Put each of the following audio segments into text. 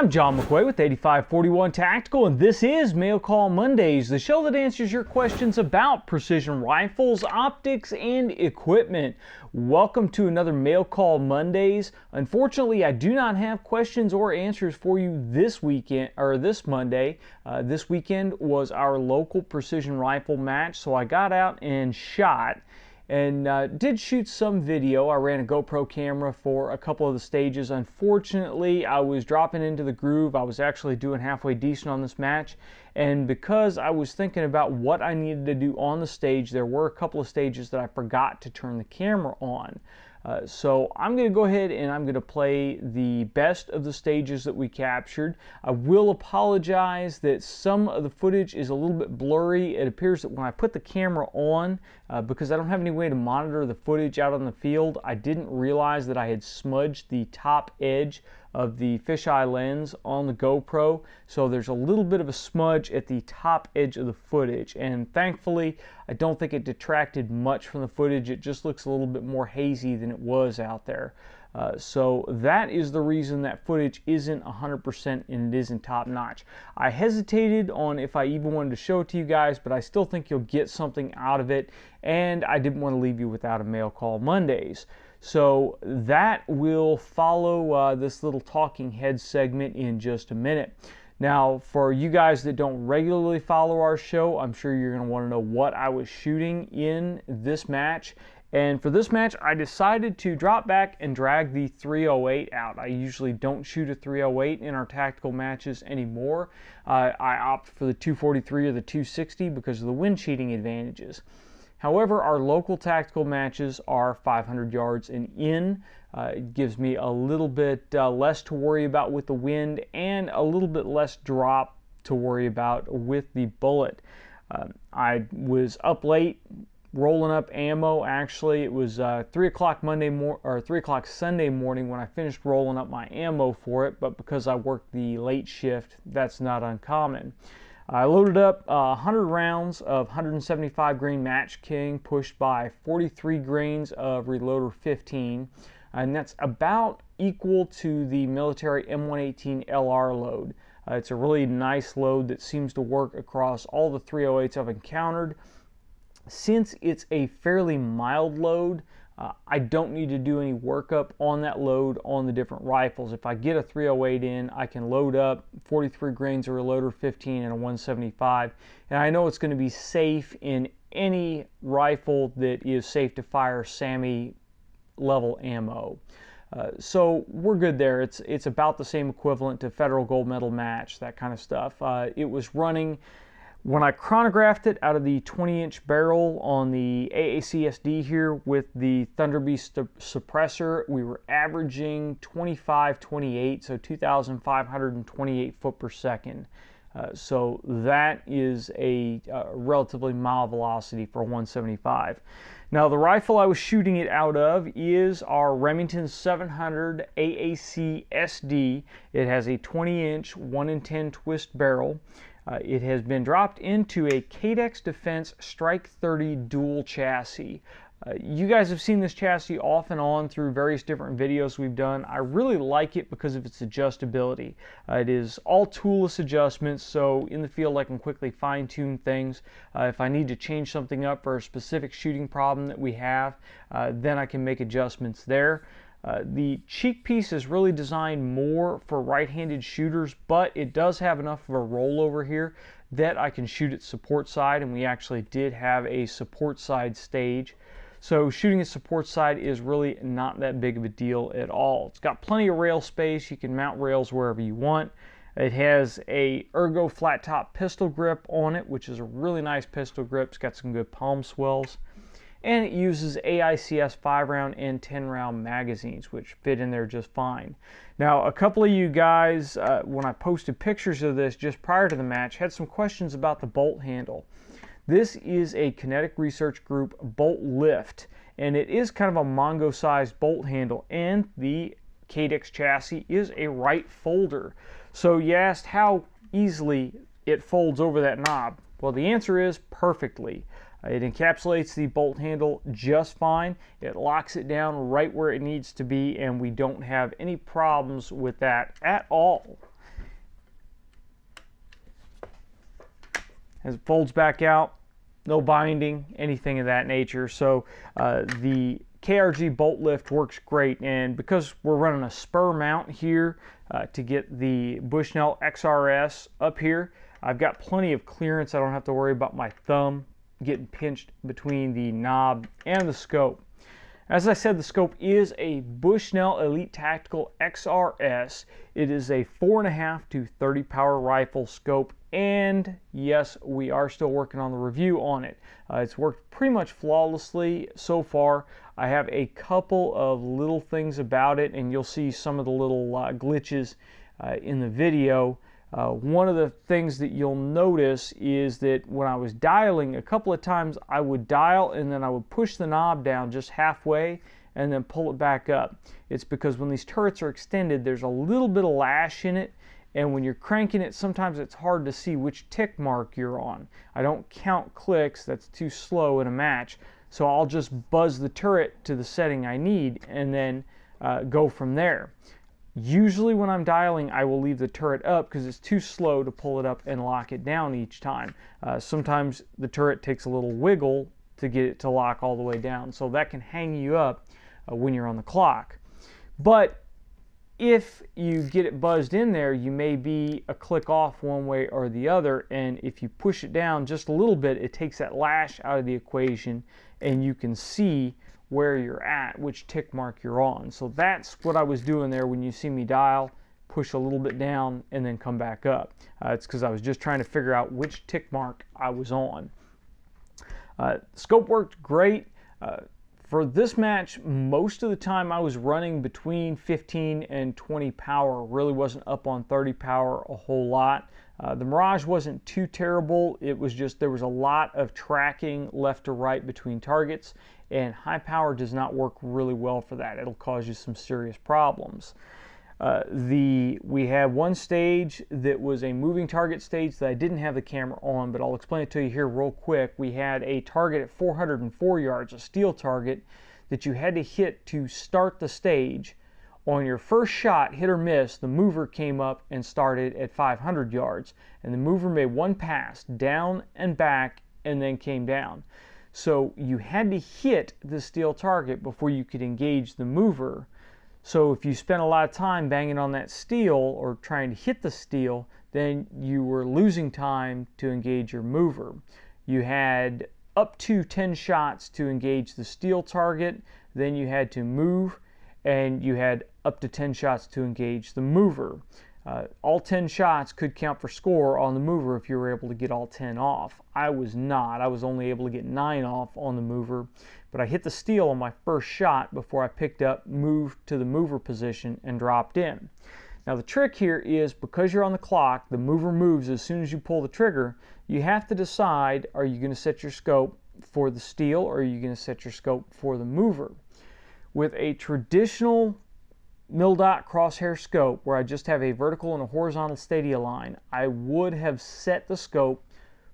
I'm John McQuay with 8541 Tactical, and this is Mail Call Mondays, the show that answers your questions about precision rifles, optics, and equipment. Welcome to another Mail Call Mondays. Unfortunately, I do not have questions or answers for you this weekend or this Monday. This weekend was our local precision rifle match, so I got out and shot. And did shoot some video. I ran a GoPro camera for a couple of the stages. Unfortunately, I was dropping into the groove. I was actually doing halfway decent on this match. And because I was thinking about what I needed to do on the stage, there were a couple of stages that I forgot to turn the camera on. So I'm going to go ahead and I'm going to play the best of the stages that we captured. I will apologize that some of the footage is a little bit blurry. It appears that when I put the camera on, because I don't have any way to monitor the footage out on the field, I didn't realize that I had smudged the top edge of the fisheye lens on the GoPro, so there's a little bit of a smudge at the top edge of the footage, and thankfully I don't think it detracted much from the footage. It just looks a little bit more hazy than it was out there. So that is the reason that footage isn't 100% and it isn't top notch. I hesitated on if I even wanted to show it to you guys, but I still think you'll get something out of it, and I didn't want to leave you without a Mail Call Mondays. So that will follow this little talking head segment in just a minute. Now, for you guys that don't regularly follow our show, I'm sure you're going to want to know what I was shooting in this match. And for this match, I decided to drop back and drag the 308 out. I usually don't shoot a 308 in our tactical matches anymore. I opt for the 243 or the 260 because of the wind cheating advantages. However, our local tactical matches are 500 yards and in. It gives me a little bit less to worry about with the wind and a little bit less drop to worry about with the bullet. I was up late rolling up ammo. Actually, it was 3 o'clock Sunday morning when I finished rolling up my ammo for it, but because I worked the late shift, that's not uncommon. I loaded up 100 rounds of 175 grain Match King pushed by 43 grains of Reloader 15, and that's about equal to the military M118 LR load. It's a really nice load that seems to work across all the 308s I've encountered. Since it's a fairly mild load, I don't need to do any workup on that load on the different rifles. If I get a 308 in, I can load up 43 grains of Reloader 15 and a 175, and I know it's going to be safe in any rifle that is safe to fire SAMI level ammo. So we're good there. It's about the same equivalent to Federal Gold Medal match, that kind of stuff. It was running, when I chronographed it, out of the 20-inch barrel on the AACSD here with the Thunderbeast suppressor, we were averaging 25-28, so 2,528 foot per second. So that is a relatively mild velocity for a 175. Now, the rifle I was shooting it out of is our Remington 700 AAC SD. It has a 20-inch 1-in-10 twist barrel. It has been dropped into a Cadex Defense Strike 30 dual chassis. You guys have seen this chassis off and on through various different videos we've done. I really like it because of its adjustability. It is all toolless adjustments, so in the field I can quickly fine-tune things. If I need to change something up for a specific shooting problem that we have, then I can make adjustments there. The cheek piece is really designed more for right-handed shooters, but it does have enough of a rollover here that I can shoot at support side, and we actually did have a support side stage. So shooting a support side is really not that big of a deal at all. It's got plenty of rail space. You can mount rails wherever you want. It has a ergo flat top pistol grip on it, which is a really nice pistol grip. It's got some good palm swells. And it uses AICS 5-round and 10-round magazines, which fit in there just fine. Now, a couple of you guys, when I posted pictures of this just prior to the match, had some questions about the bolt handle. This is a Kinetic Research Group bolt lift, and it is kind of a Mongo-sized bolt handle, and the Cadex chassis is a right folder. So you asked how easily it folds over that knob. Well, the answer is perfectly. It encapsulates the bolt handle just fine. It locks it down right where it needs to be, and we don't have any problems with that at all. As it folds back out, no binding, anything of that nature. So the KRG bolt lift works great, and because we're running a spur mount here to get the Bushnell XRS up here, I've got plenty of clearance. I don't have to worry about my thumb getting pinched between the knob and the scope. As I said, the scope is a Bushnell Elite Tactical XRS. It is a 4.5 to 30 power rifle scope, and yes, we are still working on the review on it. It's worked pretty much flawlessly so far. I have a couple of little things about it, and you'll see some of the little glitches in the video. One of the things that you'll notice is that when I was dialing, a couple of times I would dial and then I would push the knob down just halfway and then pull it back up. It's because when these turrets are extended, there's a little bit of lash in it, and when you're cranking it, sometimes it's hard to see which tick mark you're on. I don't count clicks, that's too slow in a match, so I'll just buzz the turret to the setting I need and then go from there. Usually when I'm dialing, I will leave the turret up because it's too slow to pull it up and lock it down each time. Sometimes the turret takes a little wiggle to get it to lock all the way down, so that can hang you up when you're on the clock. But if you get it buzzed in there, you may be a click off one way or the other, and if you push it down just a little bit, it takes that lash out of the equation and you can see where you're at, which tick mark you're on. So that's what I was doing there when you see me dial, push a little bit down and then come back up. It's because I was just trying to figure out which tick mark I was on. Scope worked great. For this match, most of the time I was running between 15 and 20 power. Really wasn't up on 30 power a whole lot. The Mirage wasn't too terrible. It was just there was a lot of tracking left to right between targets, and high power does not work really well for that. It'll cause you some serious problems. We had one stage that was a moving target stage that I didn't have the camera on, but I'll explain it to you here real quick. We had a target at 404 yards, a steel target, that you had to hit to start the stage. On your first shot, hit or miss, the mover came up and started at 500 yards, and the mover made one pass down and back and then came down. So you had to hit the steel target before you could engage the mover. So if you spent a lot of time banging on that steel or trying to hit the steel, then you were losing time to engage your mover. You had up to 10 shots to engage the steel target, then you had to move, and you had up to 10 shots to engage the mover. All 10 shots could count for score on the mover if you were able to get all 10 off. I was not. I was only able to get 9 off on the mover, but I hit the steel on my first shot before I picked up, moved to the mover position, and dropped in. Now the trick here is, because you're on the clock, the mover moves as soon as you pull the trigger. You have to decide, are you going to set your scope for the steel or are you going to set your scope for the mover? With a traditional mil-dot crosshair scope where I just have a vertical and a horizontal stadia line, I would have set the scope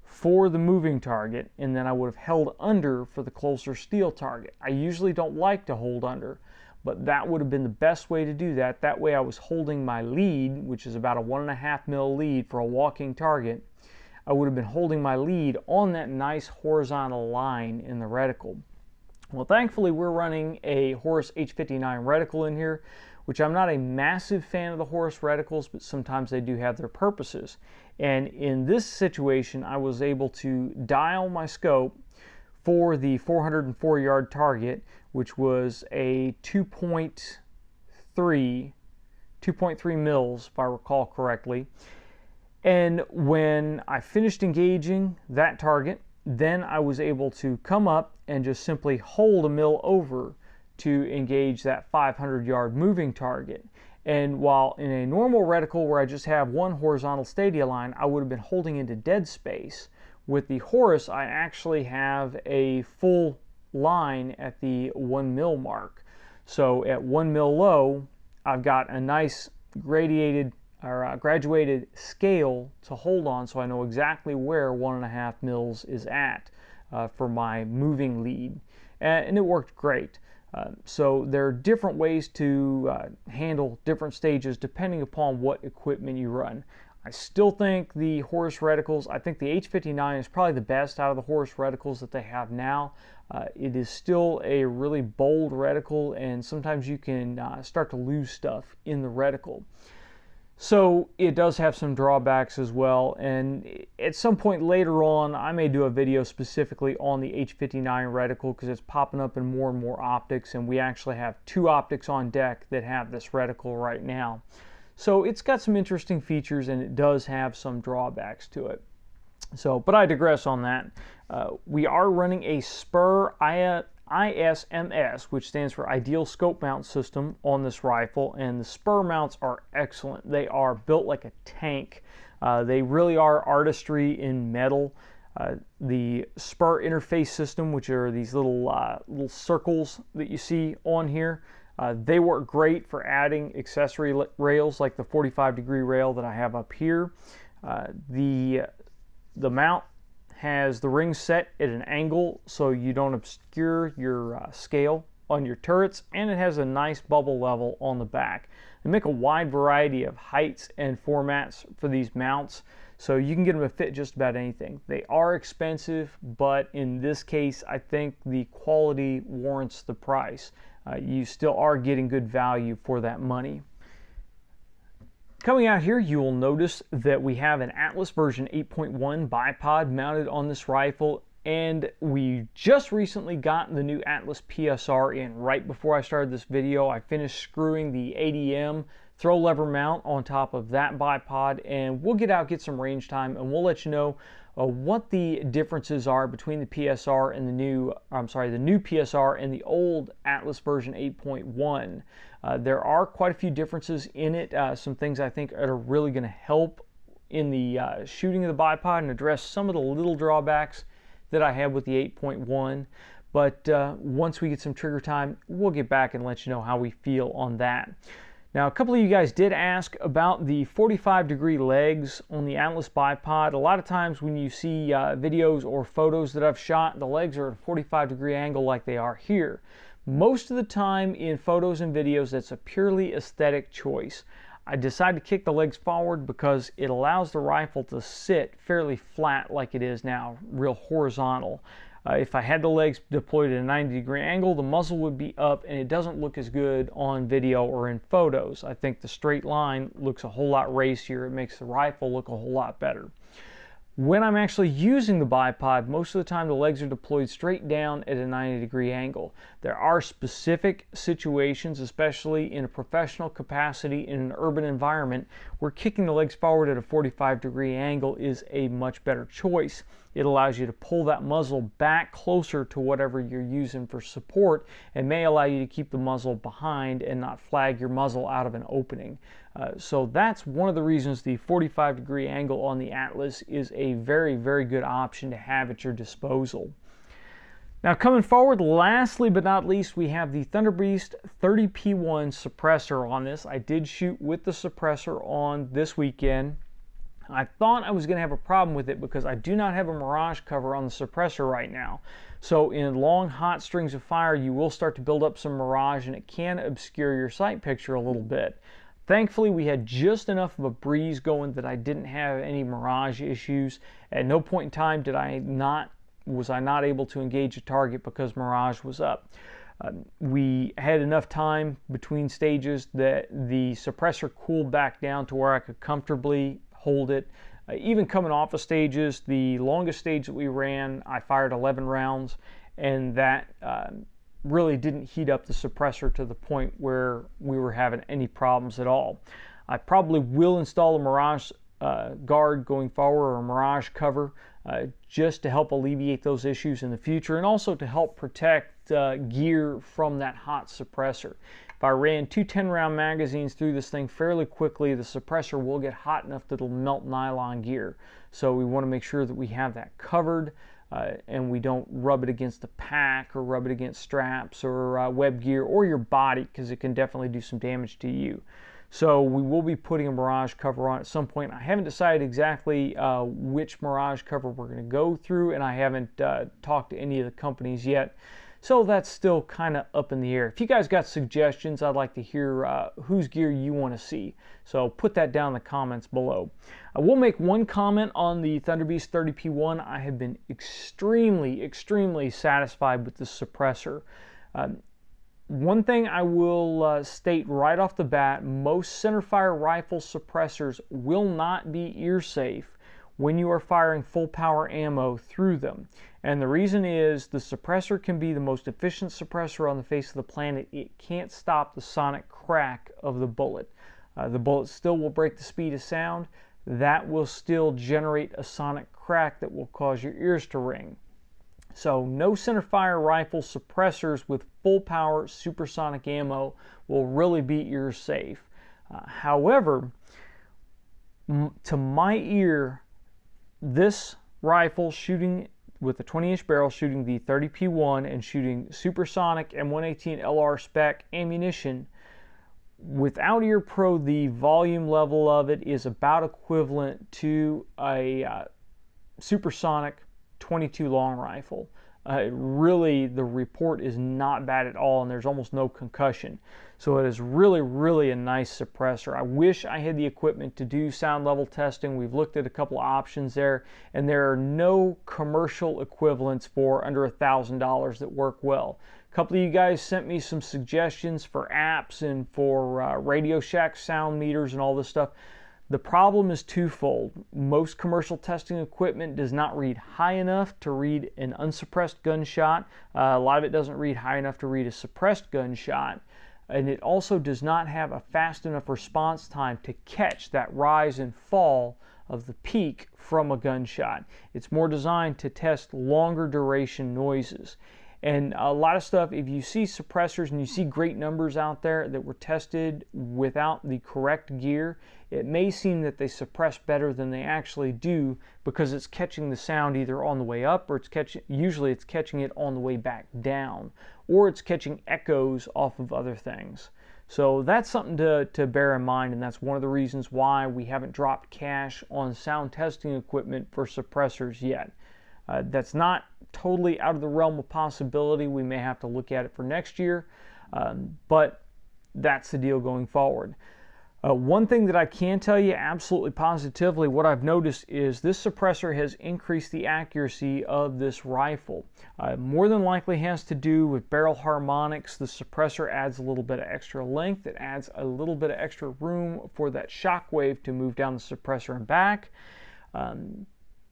for the moving target and then I would have held under for the closer steel target. I usually don't like to hold under, but that would have been the best way to do that. That way I was holding my lead, which is about a 1.5 mil lead for a walking target. I would have been holding my lead on that nice horizontal line in the reticle. Well, thankfully we're running a Horus H59 reticle in here, which I'm not a massive fan of the Horus reticles, but sometimes they do have their purposes. And in this situation, I was able to dial my scope for the 404 yard target, which was a 2.3 mils, if I recall correctly. And when I finished engaging that target, then I was able to come up and just simply hold a mil over to engage that 500 yard moving target. And while in a normal reticle where I just have one horizontal stadia line, I would have been holding into dead space. With the Horus, I actually have a full line at the 1 mil mark. So at 1 mil low, I've got a nice graduated scale to hold on, so I know exactly where 1.5 mils is at for my moving lead. And it worked great. So there are different ways to handle different stages depending upon what equipment you run. I still think the Horus reticles, I think the H59 is probably the best out of the Horus reticles that they have now. It is still a really bold reticle, and sometimes you can start to lose stuff in the reticle. So it does have some drawbacks as well, and at some point later on I may do a video specifically on the H59 reticle because it's popping up in more and more optics, and we actually have 2 optics on deck that have this reticle right now. So it's got some interesting features, and it does have some drawbacks to it. So, but I digress on that. We are running a Spur ISMS, which stands for Ideal Scope Mount System, on this rifle, and the Spur mounts are excellent. They are built like a tank. They really are artistry in metal. The Spur interface system, which are these little circles that you see on here, they work great for adding accessory rails like the 45-degree rail that I have up here. The mount has the ring set at an angle so you don't obscure your scale on your turrets, and it has a nice bubble level on the back. They make a wide variety of heights and formats for these mounts, so you can get them to fit just about anything. They are expensive, but in this case I think the quality warrants the price. You still are getting good value for that money. Coming out here, you will notice that we have an Atlas version 8.1 bipod mounted on this rifle, and we just recently got the new Atlas PSR in. Right before I started this video, I finished screwing the ADM throw lever mount on top of that bipod, and we'll get some range time, and we'll let you know what the differences are between the PSR and the new PSR and the old Atlas version 8.1. There are quite a few differences in it, some things I think are really going to help in the shooting of the bipod and address some of the little drawbacks that I have with the 8.1. But once we get some trigger time, we'll get back and let you know how we feel on that. Now, a couple of you guys did ask about the 45-degree legs on the Atlas bipod. A lot of times when you see videos or photos that I've shot, the legs are at a 45-degree angle like they are here. Most of the time in photos and videos, that's a purely aesthetic choice. I decided to kick the legs forward because it allows the rifle to sit fairly flat like it is now, real horizontal. If I had the legs deployed at a 90-degree angle, the muzzle would be up, and it doesn't look as good on video or in photos. I think the straight line looks a whole lot racier. It makes the rifle look a whole lot better. When I'm actually using the bipod, most of the time the legs are deployed straight down at a 90-degree angle. There are specific situations, especially in a professional capacity in an urban environment, where kicking the legs forward at a 45-degree angle is a much better choice. It allows you to pull that muzzle back closer to whatever you're using for support, and may allow you to keep the muzzle behind and not flag your muzzle out of an opening. So that's one of the reasons the 45-degree angle on the Atlas is a very, very good option to have at your disposal. Now, coming forward, lastly but not least, we have the Thunderbeast 30P1 suppressor on this. I did shoot with the suppressor on this weekend. I thought I was going to have a problem with it because I do not have a mirage cover on the suppressor right now. So in long, hot strings of fire, you will start to build up some mirage, and it can obscure your sight picture a little bit. Thankfully, we had just enough of a breeze going that I didn't have any mirage issues. At no point in time was I not able to engage a target because mirage was up. We had enough time between stages that the suppressor cooled back down to where I could comfortably hold it. Even coming off of stages, the longest stage that we ran, I fired 11 rounds, and that really didn't heat up the suppressor to the point where we were having any problems at all. I probably will install a mirage guard going forward, or a mirage cover, just to help alleviate those issues in the future, and also to help protect gear from that hot suppressor. If I ran 2 10-round magazines through this thing fairly quickly, the suppressor will get hot enough that it'll melt nylon gear. So we want to make sure that we have that covered, and we don't rub it against the pack or rub it against straps or web gear or your body, because it can definitely do some damage to you. So we will be putting a mirage cover on at some point. I haven't decided exactly which mirage cover we're going to go through, and I haven't talked to any of the companies yet. So that's still kind of up in the air. If you guys got suggestions, I'd like to hear whose gear you want to see. So put that down in the comments below. I will make one comment on the Thunderbeast 30P1. I have been extremely satisfied with this suppressor. One thing I will state right off the bat, most centerfire rifle suppressors will not be ear safe when you are firing full power ammo through them. And the reason is the suppressor can be the most efficient suppressor on the face of the planet. It can't stop the sonic crack of the bullet. The bullet still will break the speed of sound. That will still generate a sonic crack that will cause your ears to ring. So no centerfire rifle suppressors with full power supersonic ammo will really be ear safe. However, to my ear, this rifle shooting with a 20-inch barrel, shooting the 30P1 and shooting supersonic M118 LR spec ammunition, without Ear Pro, the volume level of it is about equivalent to a supersonic 22 long rifle. Really, the report is not bad at all, and there's almost no concussion. So it is really a nice suppressor. I wish I had the equipment to do sound level testing. We've looked at a couple of options there, and there are no commercial equivalents for under $1,000 that work well. A couple of you guys sent me some suggestions for apps and for Radio Shack sound meters and all this stuff. The problem is twofold. Most commercial testing equipment does not read high enough to read an unsuppressed gunshot. A lot of it doesn't read high enough to read a suppressed gunshot. And it also does not have a fast enough response time to catch that rise and fall of the peak from a gunshot. It's more designed to test longer duration noises. And a lot of stuff, if you see suppressors and you see great numbers out there that were tested without the correct gear, it may seem that they suppress better than they actually do because it's catching the sound either on the way up, or usually it's catching it on the way back down, or it's catching echoes off of other things. So that's something to bear in mind, and that's one of the reasons why we haven't dropped cash on sound testing equipment for suppressors yet. That's not totally out of the realm of possibility. We may have to look at it for next year, but that's the deal going forward. One thing that I can tell you absolutely positively, what I've noticed is this suppressor has increased the accuracy of this rifle. More than likely has to do with barrel harmonics. The suppressor adds a little bit of extra length. It adds a little bit of extra room for that shock wave to move down the suppressor and back.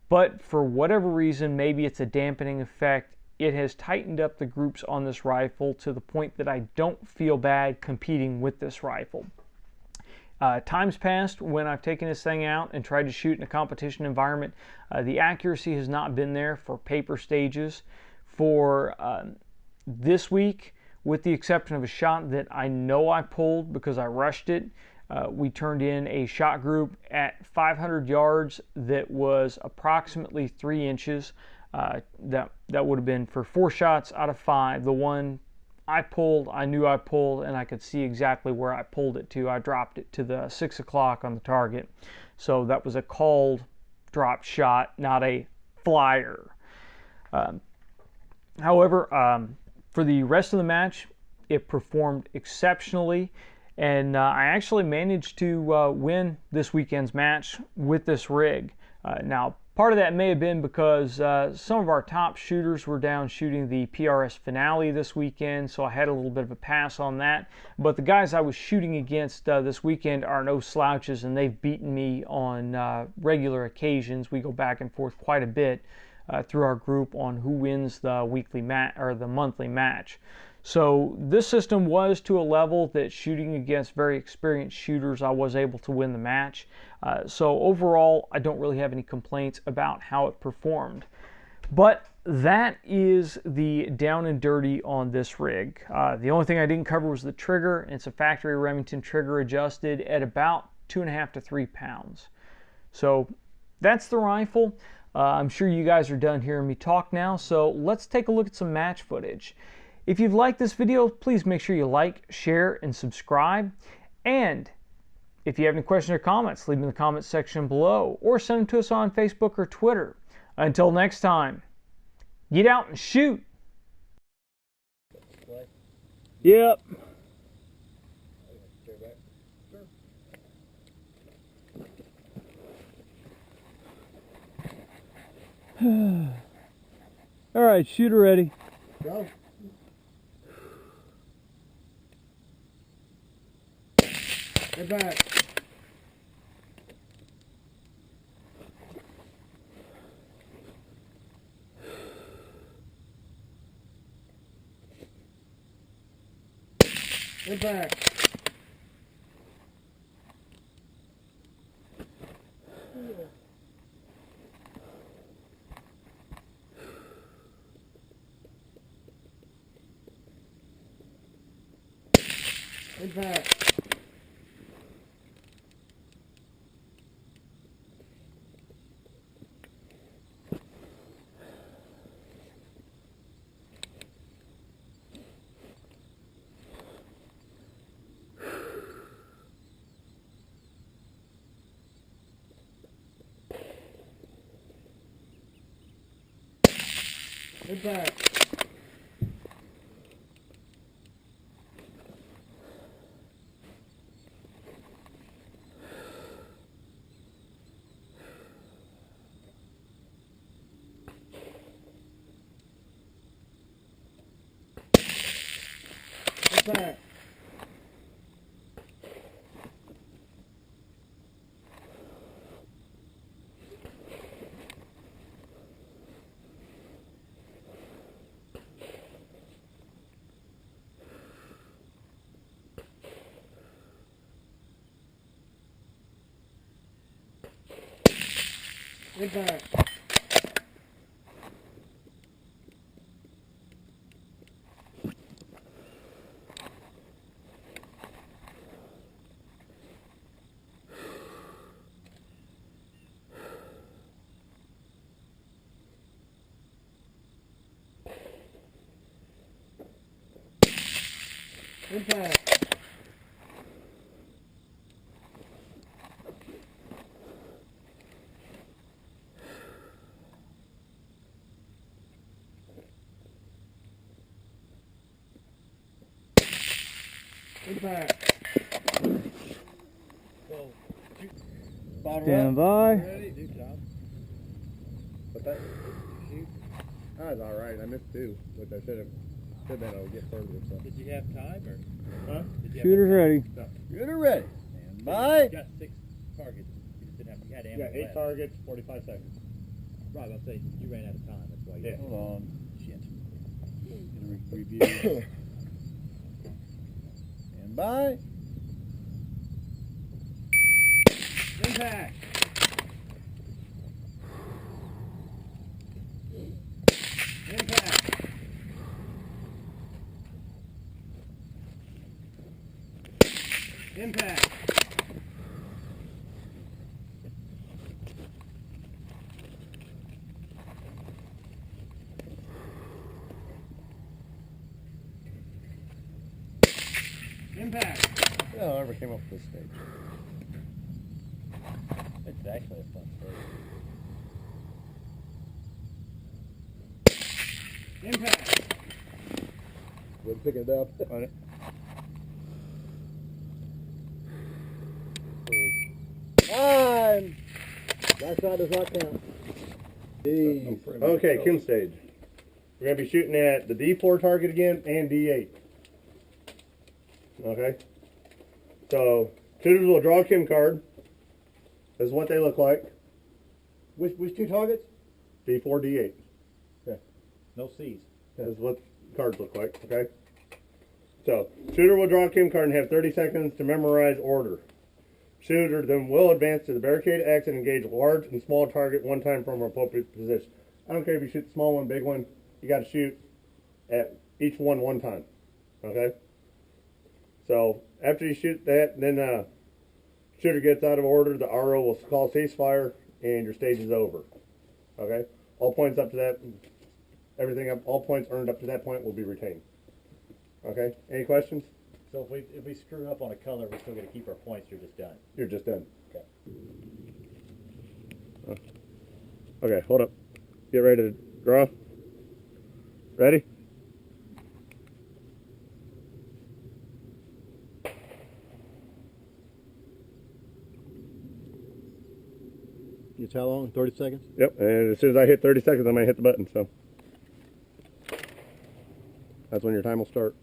But for whatever reason, maybe it's a dampening effect, it has tightened up the groups on this rifle to the point that I don't feel bad competing with this rifle. Times past when I've taken this thing out and tried to shoot in a competition environment, the accuracy has not been there for paper stages. For this week, with the exception of a shot that I know I pulled because I rushed it, we turned in a shot group at 500 yards that was approximately 3 inches. That would have been for 4 shots out of 5. The one I pulled, I knew I pulled, and I could see exactly where I pulled it to. I dropped it to the 6 o'clock on the target. So that was a called drop shot, not a flyer. However, for the rest of the match, it performed exceptionally. And I actually managed to win this weekend's match with this rig. Now, part of that may have been because some of our top shooters were down shooting the PRS finale this weekend, so I had a little bit of a pass on that. But the guys I was shooting against this weekend are no slouches, and they've beaten me on regular occasions. We go back and forth quite a bit through our group on who wins the weekly match or the monthly match. So this system was to a level that shooting against very experienced shooters, I was able to win the match. So overall, I don't really have any complaints about how it performed. But that is the down and dirty on this rig. The only thing I didn't cover was the trigger. It's a factory Remington trigger adjusted at about 2.5 to 3 pounds. So that's the rifle. I'm sure you guys are done hearing me talk now, so let's take a look at some match footage. If you've liked this video, please make sure you like, share, and subscribe. And if you have any questions or comments, leave them in the comments section below, or send them to us on Facebook or Twitter. Until next time, get out and shoot! way? Yep. Stay back. Sure. All right, shooter ready. Go. Get back. Get back. Get back. Get back. Get back. Get back. Get back. Get back. So, Stand by. Ready? Do job. But that shoot. That was all right. I missed two, which I should have been able to get further. So. Did you have time or? Huh? Shooter's ready. No. Shooter ready. Stand by. You got 6 targets. You just didn't have. You had ammo. Yeah, 8 left. Targets, 45 seconds. Right, I'll say you ran out of time. That's why you. Yeah. Hold on. Shit. Gonna review. Stand by. Impact. Impact. Impact. Impact. Oh, I never came up with this stage. It's actually a fun story. Impact. We're picking it up. On it. Time. That shot does not count. Jeez. Okay, Kim stage. We're going to be shooting at the D4 target again and D8. Okay? So, shooters will draw a Kim card. This is what they look like. Which two targets? D4, D8. Okay. No C's. This is what cards look like, okay? So, shooter will draw a Kim card and have 30 seconds to memorize order. Shooter then will advance to the barricade X and engage large and small target one time from an appropriate position. I don't care if you shoot small one, big one, you got to shoot at each one time, okay? So, after you shoot that, then shooter gets out of order, the RO will call ceasefire, and your stage is over, okay? All points up to that, everything up, all points earned up to that point will be retained, okay? Any questions? So if we screw up on a color, we're still going to keep our points. You're just done. You're just done. Okay. Okay, hold up. Get ready to draw. Ready? It's how long? 30 seconds? Yep, and as soon as I hit 30 seconds, I'm going to hit the button, so. That's when your time will start.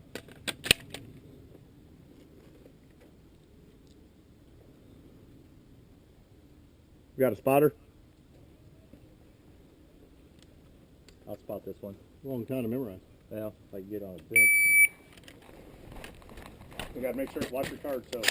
You got a spotter? I'll spot this one. Long time to memorize. Well, if I can get on a bench. You got to make sure to watch your card, so.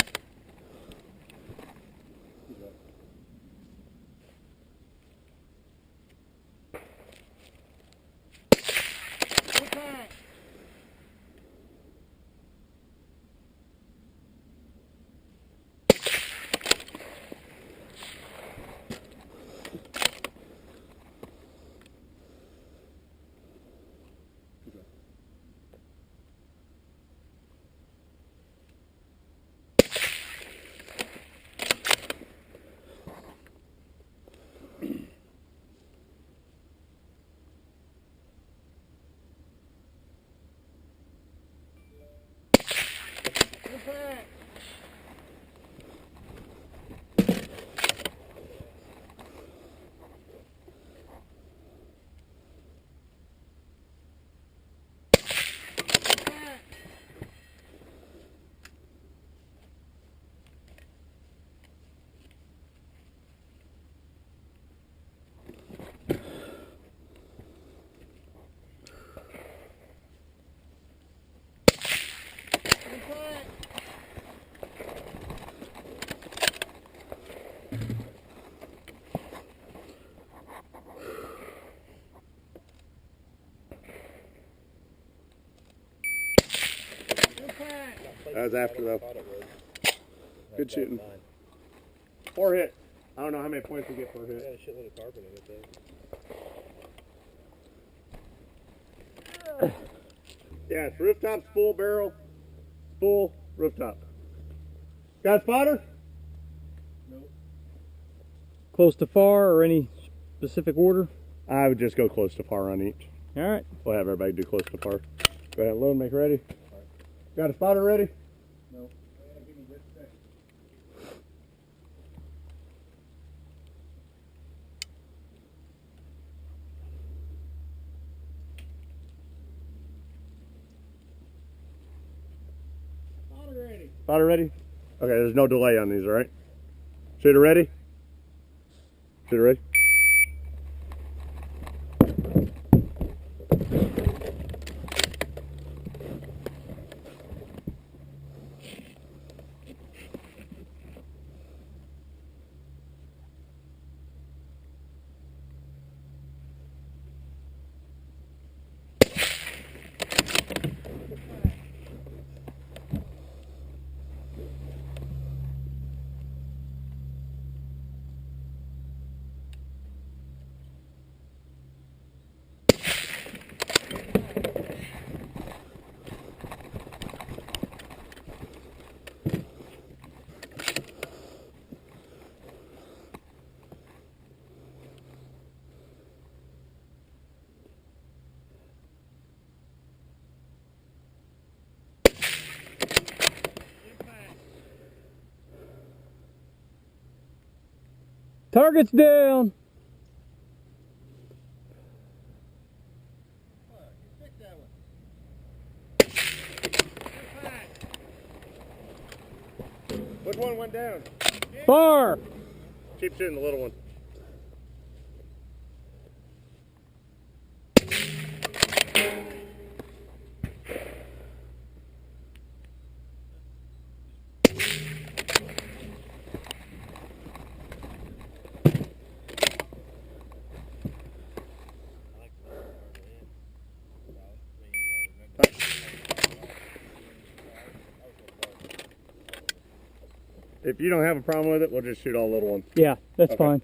That was after, though. Good shooting. 4 hit. I don't know how many points we get per hit. Got a shitload of carbon in it, though. Yeah, it's rooftop, spool, barrel, spool, rooftop. Got a spotter? Nope. Close to far or any specific order? I would just go close to par on each. All right. We'll have everybody do close to par. Go ahead, load, make ready. Got a spotter ready? No. Spotter ready? Okay, there's no delay on these, all right? Shooter ready? Shooter ready? Target's down. Which one went down? Far. Keep shooting the little one. If you don't have a problem with it, we'll just shoot all little ones. Yeah, that's Okay. fine.